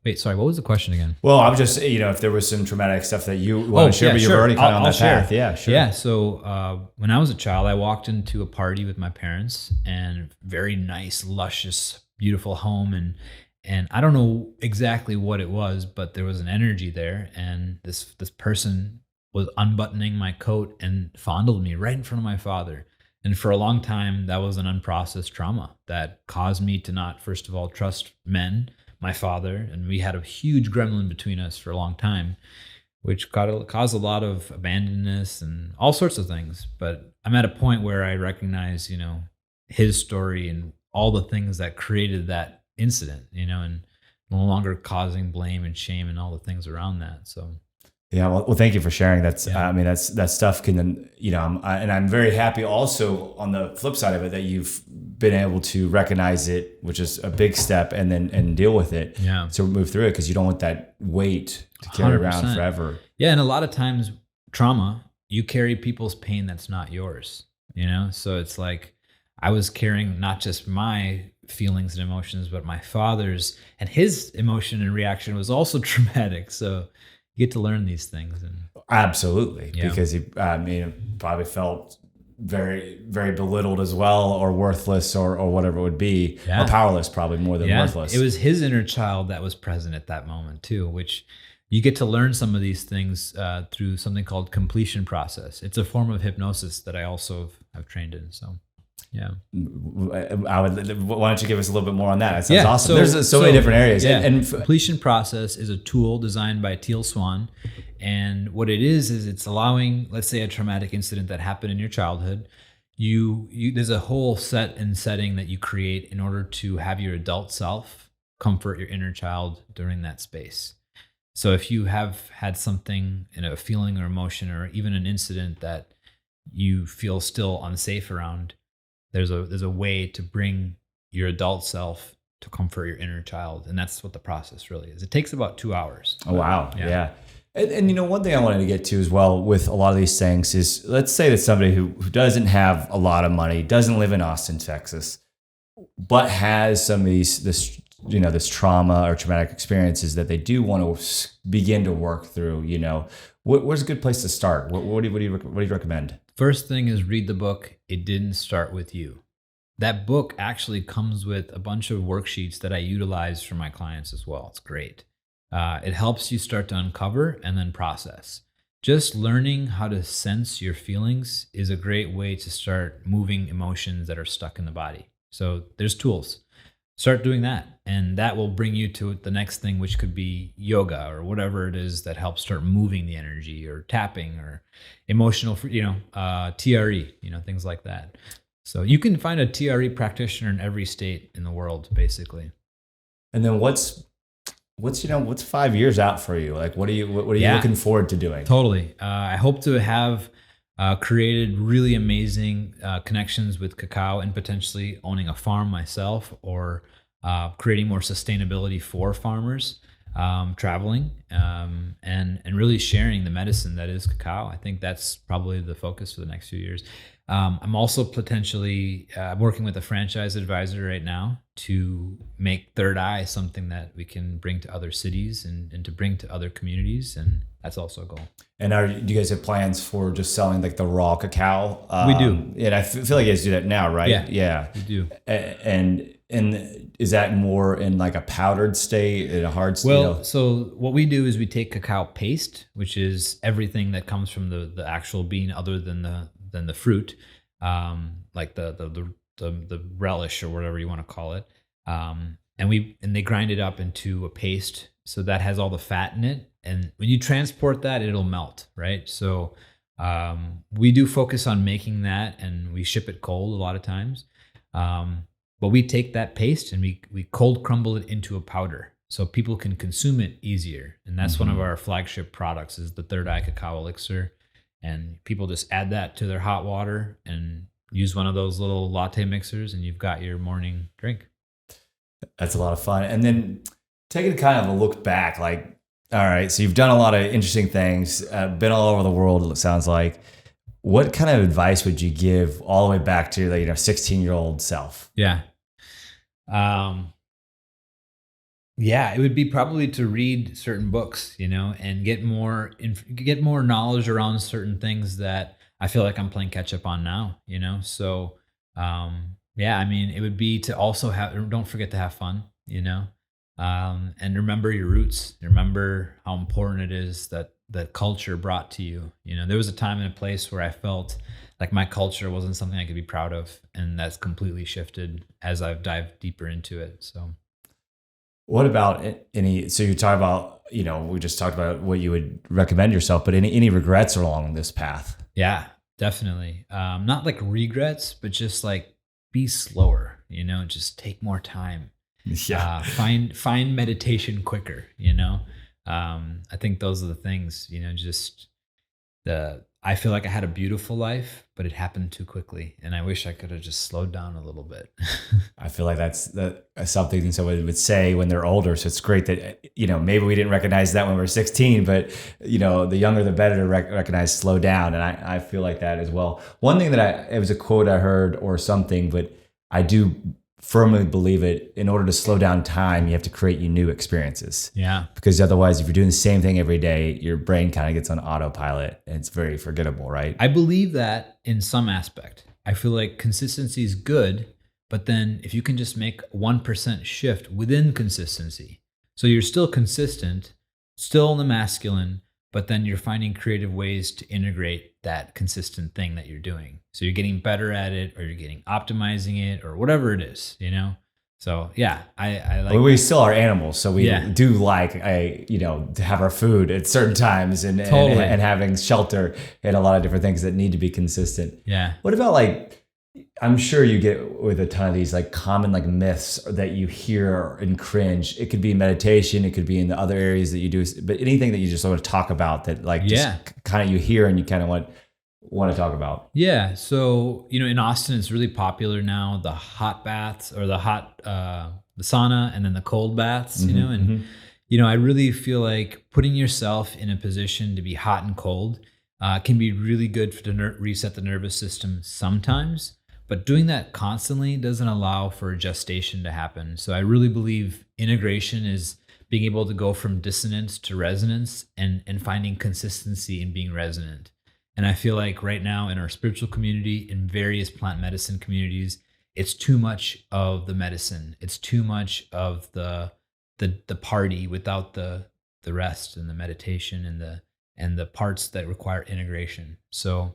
[SPEAKER 1] Wait, sorry, what was the question again?
[SPEAKER 2] Well, I'm just, if there was some traumatic stuff that you want to share, but you're already kind of on that path. Yeah, sure.
[SPEAKER 1] Yeah, so when I was a child, I walked into a party with my parents, and very nice, luscious, beautiful home, and I don't know exactly what it was, but there was an energy there, and this person was unbuttoning my coat and fondled me right in front of my father. And for a long time, that was an unprocessed trauma that caused me to not, first of all, trust men, my father, and we had a huge gremlin between us for a long time, which caused a lot of abandonedness and all sorts of things. But I'm at a point where I recognize, his story and all the things that created that incident, and no longer causing blame and shame and all the things around that. So.
[SPEAKER 2] Yeah, well, thank you for sharing. That's, that stuff can, and I'm very happy also on the flip side of it that you've been able to recognize it, which is a big step, and deal with it.
[SPEAKER 1] Yeah.
[SPEAKER 2] So move through it because you don't want that weight to carry 100%. Around forever.
[SPEAKER 1] Yeah, and a lot of times trauma, you carry people's pain that's not yours. So it's like I was carrying not just my feelings and emotions, but my father's, and his emotion and reaction was also traumatic. So you get to learn these things.
[SPEAKER 2] Absolutely. Yeah. Because he probably felt very, very belittled as well, or worthless, or whatever it would be, or powerless, probably more than worthless.
[SPEAKER 1] It was his inner child that was present at that moment too, which you get to learn some of these things through something called completion process. It's a form of hypnosis that I also have trained in. So. Yeah.
[SPEAKER 2] Why don't you give us a little bit more on that? That sounds awesome. There's so many different areas.
[SPEAKER 1] Yeah. And completion process is a tool designed by Teal Swan. And what it is it's allowing, let's say, a traumatic incident that happened in your childhood. There's a whole set and setting that you create in order to have your adult self comfort your inner child during that space. So if you have had something, a feeling or emotion, or even an incident that you feel still unsafe around, there's a way to bring your adult self to comfort your inner child. And that's what the process really is. It takes about 2 hours.
[SPEAKER 2] Oh, wow. Yeah. And one thing I wanted to get to as well with a lot of these things is, let's say that somebody who doesn't have a lot of money, doesn't live in Austin, Texas, but has some of this trauma or traumatic experiences that they do want to begin to work through. Where's a good place to start? What do you recommend?
[SPEAKER 1] First thing is read the book, It Didn't Start With You. That book actually comes with a bunch of worksheets that I utilize for my clients as well. It's great. It helps you start to uncover and then process. Just learning how to sense your feelings is a great way to start moving emotions that are stuck in the body. So there's tools. Start doing that, and that will bring you to the next thing, which could be yoga or whatever it is that helps start moving the energy, or tapping, or emotional, TRE, things like that. So you can find a TRE practitioner in every state in the world, basically.
[SPEAKER 2] And then what's 5 years out for you? Like, what are you looking forward to doing?
[SPEAKER 1] Totally. I hope to have created really amazing connections with cacao, and potentially owning a farm myself, or creating more sustainability for farmers, traveling, and really sharing the medicine that is cacao. I think that's probably the focus for the next few years. I'm also potentially working with a franchise advisor right now to make Third Eye something that we can bring to other cities, and to bring to other communities. And that's also a goal. And
[SPEAKER 2] do you guys have plans for just selling like the raw cacao?
[SPEAKER 1] We do.
[SPEAKER 2] And I feel like you guys do that now, right?
[SPEAKER 1] Yeah, we do.
[SPEAKER 2] And is that more in like a powdered state, in a hard state?
[SPEAKER 1] Well, so what we do is we take cacao paste, which is everything that comes from the actual bean other than the fruit, like the relish, or whatever you want to call it. And they grind it up into a paste, so that has all the fat in it. And when you transport that, it'll melt, right? So we do focus on making that, and we ship it cold a lot of times. But we take that paste and we cold crumble it into a powder, so people can consume it easier. And that's one of our flagship products, is the Third Eye Cacao Elixir. And people just add that to their hot water and use one of those little latte mixers, and you've got your morning drink.
[SPEAKER 2] That's a lot of fun. And then taking kind of a look back, like, all right, so you've done a lot of interesting things, been all over the world, it sounds like. What kind of advice would you give all the way back to the 16-year-old self?
[SPEAKER 1] Yeah. It would be probably to read certain books, and get more knowledge around certain things that I feel like I'm playing catch up on now, So, it would be to also don't forget to have fun, and remember your roots. Remember how important it is that culture brought to you. There was a time and a place where I felt like my culture wasn't something I could be proud of, and that's completely shifted as I've dived deeper into it. So,
[SPEAKER 2] what about so you talk about, we just talked about what you would recommend yourself, but any regrets along this path?
[SPEAKER 1] Yeah, definitely. Not like regrets, but just like be slower, just take more time.
[SPEAKER 2] Yeah.
[SPEAKER 1] Find meditation quicker, I think those are the things, I feel like I had a beautiful life, but it happened too quickly, and I wish I could have just slowed down a little bit.
[SPEAKER 2] I feel like that's something someone would say when they're older. So it's great that, maybe we didn't recognize that when we were 16, but, the younger the better to recognize slow down. And I feel like that as well. One thing it was a quote I heard or something, but I do firmly believe it. In order to slow down time, you have to create new experiences.
[SPEAKER 1] Yeah.
[SPEAKER 2] Because otherwise, if you're doing the same thing every day, your brain kind of gets on autopilot, and it's very forgettable, right?
[SPEAKER 1] I believe that in some aspect. I feel like consistency is good, but then if you can just make 1% shift within consistency, so you're still consistent, still in the masculine, but then you're finding creative ways to integrate that consistent thing that you're doing. So you're getting better at it, or you're getting optimizing it, or whatever it is, So yeah, I like.
[SPEAKER 2] Well, we still are animals, so we do like to have our food at certain times, and having shelter, and a lot of different things that need to be consistent.
[SPEAKER 1] Yeah.
[SPEAKER 2] What about I'm sure you get with a ton of these common myths that you hear and cringe. It could be meditation, it could be in the other areas that you do, but anything that you just want to talk about that just kind of you hear and you kind of want to talk about.
[SPEAKER 1] Yeah. So, in Austin, it's really popular now, the hot baths, or the sauna, and then the cold baths, I really feel like putting yourself in a position to be hot and cold can be really good to reset the nervous system sometimes. But doing that constantly doesn't allow for gestation to happen. So I really believe integration is being able to go from dissonance to resonance, and finding consistency in being resonant. And I feel like right now in our spiritual community, in various plant medicine communities, it's too much of the medicine. It's too much of the party without the rest and the meditation and the parts that require integration. So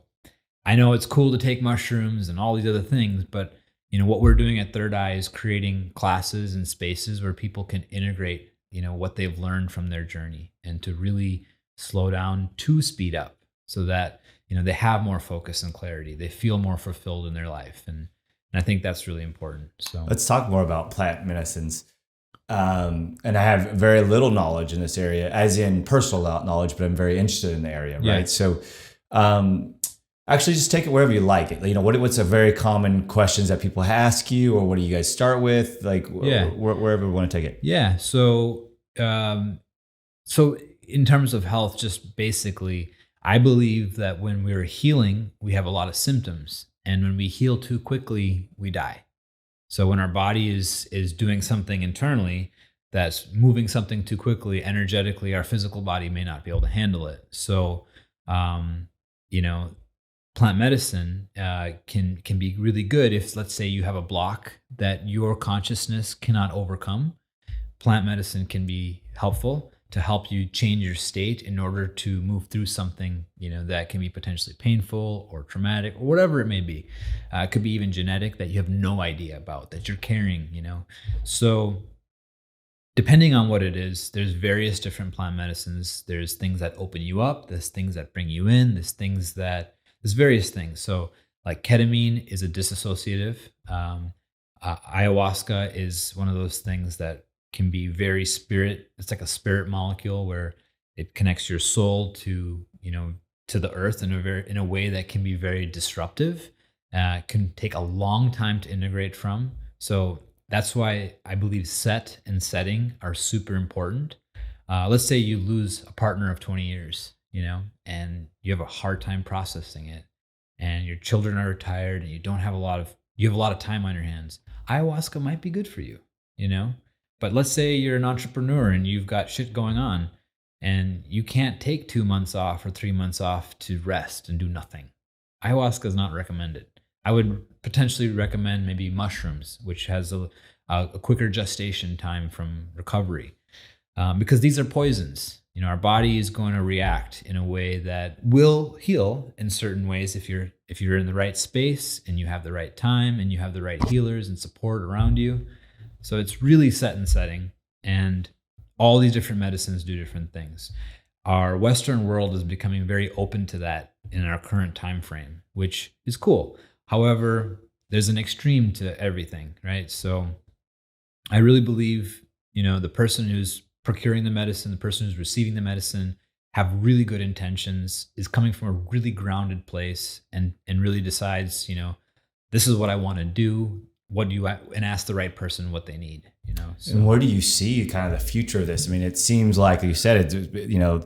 [SPEAKER 1] I know it's cool to take mushrooms and all these other things, but what we're doing at Third Eye is creating classes and spaces where people can integrate, what they've learned from their journey, and to really slow down to speed up, so that, they have more focus and clarity. They feel more fulfilled in their life. And I think that's really important. So
[SPEAKER 2] let's talk more about plant medicines. And I have very little knowledge in this area, as in personal knowledge, but I'm very interested in the area, right?
[SPEAKER 1] Yeah.
[SPEAKER 2] So, actually, just take it wherever you like it. What's a very common questions that people ask you, or what do you guys start with? Wherever we want to take it.
[SPEAKER 1] Yeah. So in terms of health, just basically, I believe that when we're healing, we have a lot of symptoms, and when we heal too quickly, we die. So when our body is doing something internally that's moving something too quickly, energetically, our physical body may not be able to handle it. So, plant medicine can be really good if, let's say, you have a block that your consciousness cannot overcome. Plant medicine can be helpful to help you change your state in order to move through something, that can be potentially painful or traumatic or whatever it may be. It could be even genetic that you have no idea about, that you're carrying, So depending on what it is, there's various different plant medicines. There's things that open you up. There's things that bring you in. There's various things. So like ketamine is a disassociative. Ayahuasca is one of those things that can be very it's like a spirit molecule where it connects your soul to the earth in a way that can be very disruptive. Can take a long time to integrate from. So that's why I believe set and setting are super important. Let's say you lose a partner of 20 years, and you have a hard time processing it, and your children are retired, and you have a lot of time on your hands. Ayahuasca might be good for you, But let's say you're an entrepreneur and you've got shit going on, and you can't take 2 months off or 3 months off to rest and do nothing. Ayahuasca is not recommended. I would potentially recommend maybe mushrooms, which has a quicker gestation time from recovery, because these are poisons. Our body is going to react in a way that will heal in certain ways if you're in the right space and you have the right time and you have the right healers and support around you. So it's really set and setting, and all these different medicines do different things. Our Western world is becoming very open to that in our current time frame, which is cool. However, there's an extreme to everything, right? So I really believe, the person who's procuring the medicine, the person who's receiving the medicine, have really good intentions, is coming from a really grounded place, and really decides, this is what I want to do. What do you, and ask the right person what they need, So.
[SPEAKER 2] And where do you see kind of the future of this? I mean, it seems like you said, the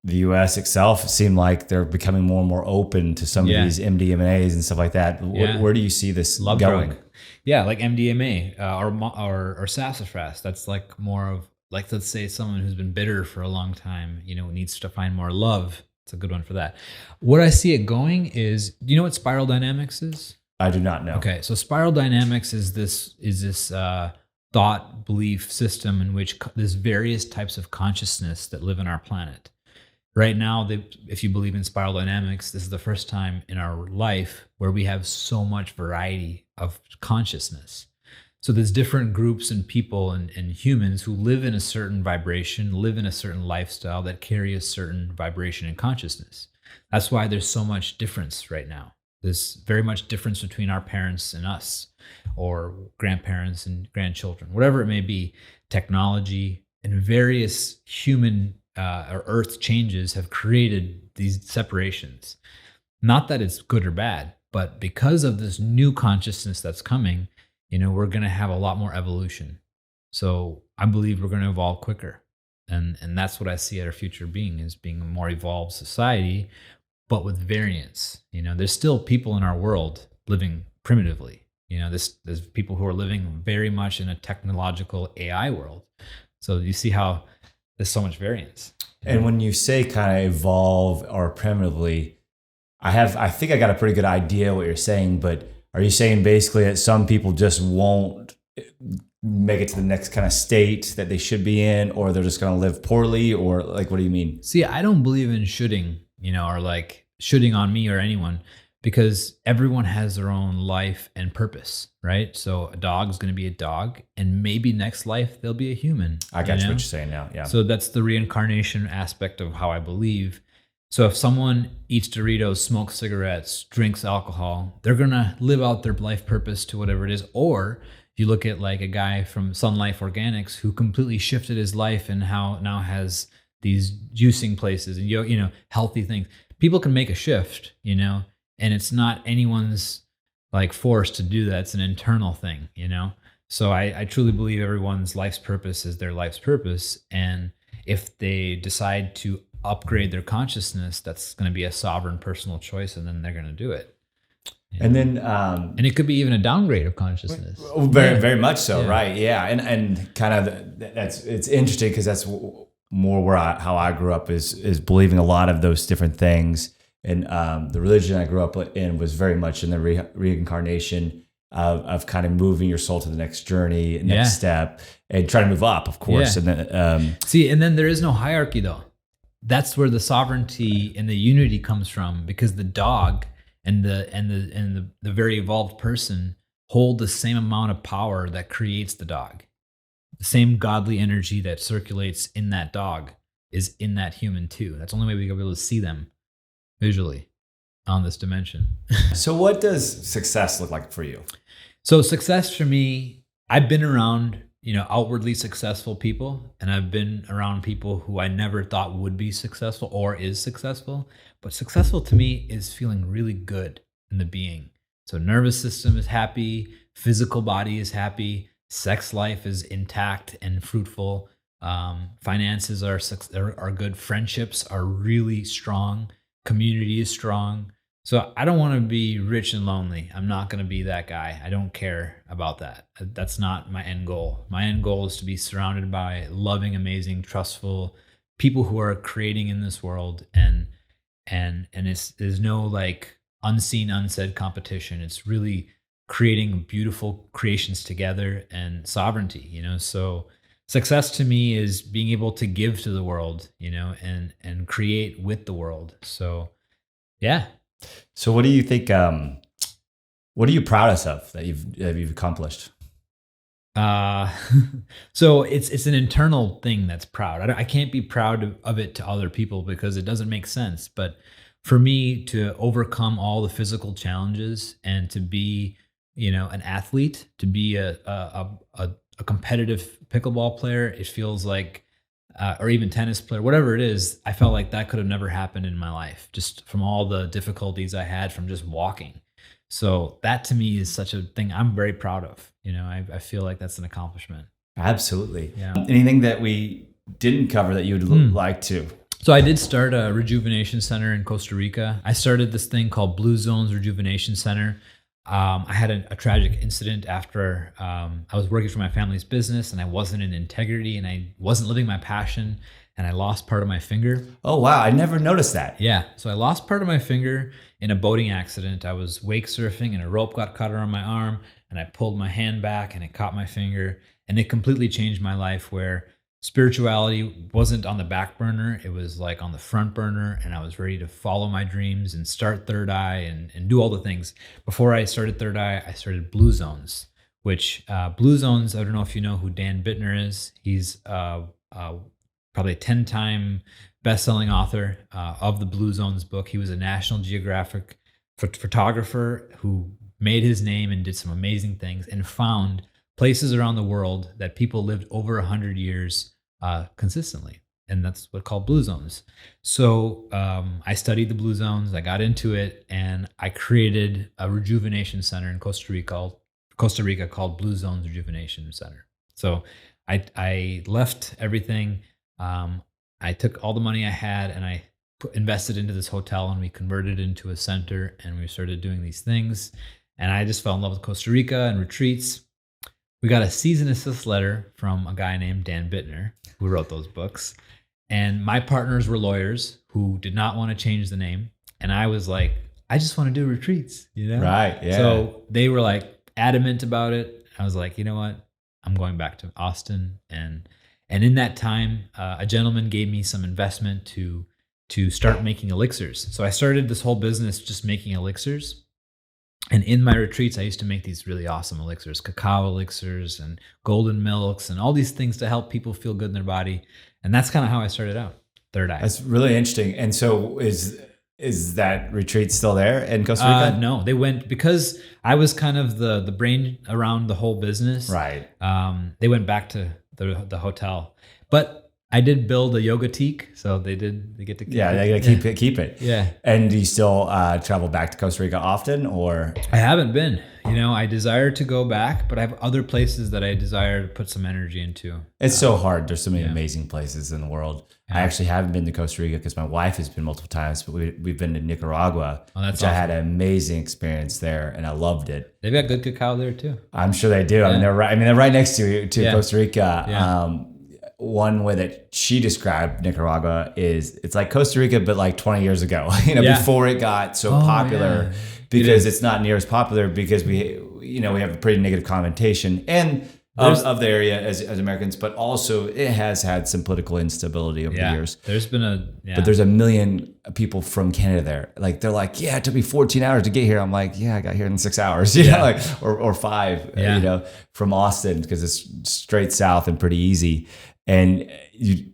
[SPEAKER 2] U.S. itself, it seemed like they're becoming more and more open to some of these MDMAs and stuff like that. Where do you see this going?
[SPEAKER 1] Drug. Yeah, like MDMA or sassafras. That's like more of, like, let's say someone who's been bitter for a long time, needs to find more love. It's a good one for that. What I see it going is, do you know what spiral dynamics is?
[SPEAKER 2] I do not know.
[SPEAKER 1] Okay, so spiral dynamics is this thought belief system in which there's various types of consciousness that live in our planet. Right now, if you believe in spiral dynamics, this is the first time in our life where we have so much variety of consciousness. So there's different groups and people and humans who live in a certain vibration, live in a certain lifestyle that carry a certain vibration and consciousness. That's why there's so much difference right now. There's very much difference between our parents and us, or grandparents and grandchildren, whatever it may be. Technology and various human or earth changes have created these separations. Not that it's good or bad, but because of this new consciousness that's coming, we're going to have a lot more evolution. So I believe we're going to evolve quicker. And that's what I see our future being a more evolved society, but with variance. There's still people in our world living primitively. There's people who are living very much in a technological AI world. So you see how there's so much variance.
[SPEAKER 2] And when you say kind of evolve or primitively, I think I got a pretty good idea what you're saying, but are you saying basically that some people just won't make it to the next kind of state that they should be in, or they're just going to live poorly, or like, what do you mean?
[SPEAKER 1] See, I don't believe in shooting, or like shooting on me or anyone, because everyone has their own life and purpose, right? So a dog's going to be a dog, and maybe next life they'll be a human.
[SPEAKER 2] I got you what you're saying now. Yeah.
[SPEAKER 1] So that's the reincarnation aspect of how I believe. So if someone eats Doritos, smokes cigarettes, drinks alcohol, they're going to live out their life purpose to whatever it is. Or you look at like a guy from Sun Life Organics who completely shifted his life and how now has these juicing places and, healthy things. People can make a shift, and it's not anyone's like forced to do that. It's an internal thing, So I truly believe everyone's life's purpose is their life's purpose. And if they decide to upgrade their consciousness, that's going to be a sovereign personal choice, and then they're going to do it.
[SPEAKER 2] And then,
[SPEAKER 1] and it could be even a downgrade of consciousness.
[SPEAKER 2] Very, very much so, right? Yeah, and kind of it's interesting because that's more where how I grew up is believing a lot of those different things, and the religion I grew up in was very much in the reincarnation of kind of moving your soul to the next journey, next step, and trying to move up, of course. And then
[SPEAKER 1] and then there is no hierarchy though. That's where the sovereignty and the unity comes from, because the dog and the very evolved person hold the same amount of power that creates the dog. The same godly energy that circulates in that dog is in that human too. That's the only way we can be able to see them visually on this dimension.
[SPEAKER 2] So what does success look like for you?
[SPEAKER 1] So success for me, I've been around outwardly successful people, and I've been around people who I never thought would be successful or is successful. But successful to me is feeling really good in the being. So nervous system is happy, physical body is happy, sex life is intact and fruitful, finances are good, friendships are really strong, community is strong. So I don't want to be rich and lonely. I'm not going to be that guy. I don't care about that. That's not my end goal. My end goal is to be surrounded by loving, amazing, trustful people who are creating in this world, and there's no like unseen, unsaid competition. It's really creating beautiful creations together and sovereignty. So success to me is being able to give to the world, and create with the world. So yeah.
[SPEAKER 2] So what do you think, what are you proudest of that you've accomplished?
[SPEAKER 1] So it's an internal thing that's proud. I can't be proud of it to other people because it doesn't make sense. But for me to overcome all the physical challenges and to be, an athlete, to be a competitive pickleball player, it feels like, or even tennis player, whatever it is, I felt like that could have never happened in my life, just from all the difficulties I had from just walking. So that to me is such a thing I'm very proud of. I feel like that's an accomplishment.
[SPEAKER 2] Absolutely.
[SPEAKER 1] Yeah.
[SPEAKER 2] Anything that we didn't cover that you would like to?
[SPEAKER 1] So I did start a Rejuvenation Center in Costa Rica. I started this thing called Blue Zones Rejuvenation Center. I had a tragic incident after I was working for my family's business, and I wasn't in integrity, and I wasn't living my passion, and I lost part of my finger.
[SPEAKER 2] Oh, wow. I never noticed that.
[SPEAKER 1] Yeah. So I lost part of my finger in a boating accident. I was wake surfing, and a rope got caught around my arm, and I pulled my hand back, and it caught my finger, and it completely changed my life, where spirituality wasn't on the back burner. It was like on the front burner, and I was ready to follow my dreams and start Third Eye and do all the things. Before I started Third Eye, I started Blue Zones, which Blue Zones, I don't know if you know who Dan Bittner is. He's probably a 10-time best-selling author of the Blue Zones book. He was a National Geographic photographer who made his name and did some amazing things and found places around the world that people lived over 100 years consistently. And that's what's called Blue Zones. So I studied the Blue Zones, I got into it, and I created a rejuvenation center in Costa Rica called Blue Zones Rejuvenation Center. So I left everything. I took all the money I had and I invested into this hotel, and we converted it into a center, and we started doing these things. And I just fell in love with Costa Rica and retreats. We got a cease and desist letter from a guy named Dan Bittner, who wrote those books. And my partners were lawyers who did not want to change the name. And I was like, I just want to do retreats,
[SPEAKER 2] Right, yeah.
[SPEAKER 1] So they were like adamant about it. I was like, you know what? I'm going back to Austin. And in that time, a gentleman gave me some investment to to start making elixirs. So I started this whole business just making elixirs. And in my retreats, I used to make these really awesome elixirs, cacao elixirs and golden milks and all these things to help people feel good in their body. And that's kind of how I started out. Third Eye.
[SPEAKER 2] That's really interesting. And so is that retreat still there in Costa Rica?
[SPEAKER 1] No, they went because I was kind of the brain around the whole business.
[SPEAKER 2] Right.
[SPEAKER 1] They went back to the hotel, but I did build a yoga teak, so they get to keep it.
[SPEAKER 2] They gotta keep it.
[SPEAKER 1] Yeah.
[SPEAKER 2] And do you still travel back to Costa Rica often, or?
[SPEAKER 1] I haven't been. I desire to go back, but I have other places that I desire to put some energy into.
[SPEAKER 2] It's so hard. There's so many amazing places in the world. Yeah. I actually haven't been to Costa Rica because my wife has been multiple times, but we've been to Nicaragua, which awesome. I had an amazing experience there, and I loved it.
[SPEAKER 1] They've got good cacao there too.
[SPEAKER 2] I'm sure they do. Yeah. They're right next to Costa Rica.
[SPEAKER 1] Yeah.
[SPEAKER 2] One way that she described Nicaragua is it's like Costa Rica, but like 20 years ago, before it got so popular, because it's not near as popular because we have a pretty negative connotation and of the area as Americans, but also it has had some political instability over the years.
[SPEAKER 1] There's been
[SPEAKER 2] but there's a million people from Canada there. Like they're like, yeah, it took me 14 hours to get here. I'm like, yeah, I got here in 6 hours, or 5, from Austin because it's straight south and pretty easy. And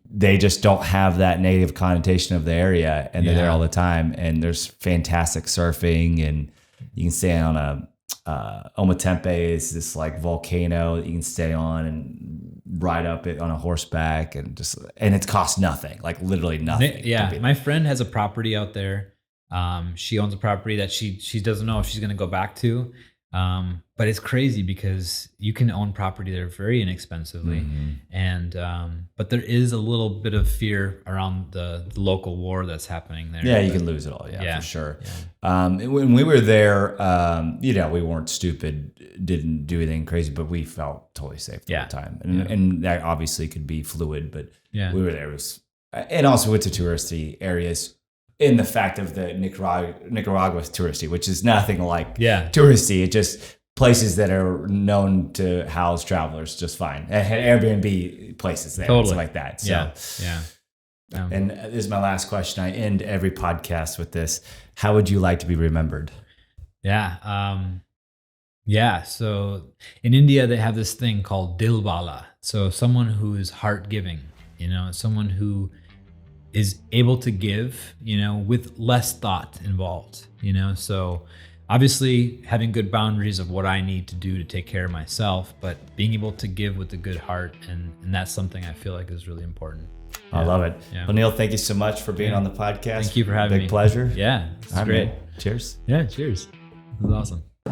[SPEAKER 2] they just don't have that negative connotation of the area, and they're there all the time. And there's fantastic surfing, and you can stay on Ometepe is this like volcano that you can stay on and ride up it on a horseback, and it costs nothing, like literally nothing.
[SPEAKER 1] My friend has a property out there. She owns a property that she doesn't know if she's going to go back to. But it's crazy because you can own property there very inexpensively. Mm-hmm. And, but there is a little bit of fear around the local war that's happening there.
[SPEAKER 2] Yeah, you can lose it all. Yeah, for sure. Yeah. When we were there, we weren't stupid, didn't do anything crazy, but we felt totally safe the whole time. And that obviously could be fluid, but we were there. And also went to touristy areas. In the fact of the Nicaragua's touristy, which is nothing like touristy. It just places that are known to house travelers just fine. And Airbnb places there, stuff like that. So, and this is my last question. I end every podcast with this. How would you like to be remembered?
[SPEAKER 1] So in India, they have this thing called Dilwala. So someone who is heart giving, someone who is able to give, with less thought involved, so obviously having good boundaries of what I need to do to take care of myself, but being able to give with a good heart. And that's something I feel like is really important.
[SPEAKER 2] I love it. Yeah. Well, Neil, thank you so much for being on the podcast.
[SPEAKER 1] Thank you for having me.
[SPEAKER 2] Big pleasure.
[SPEAKER 1] Yeah. It's great.
[SPEAKER 2] Man. Cheers.
[SPEAKER 1] Yeah. Cheers. This is awesome.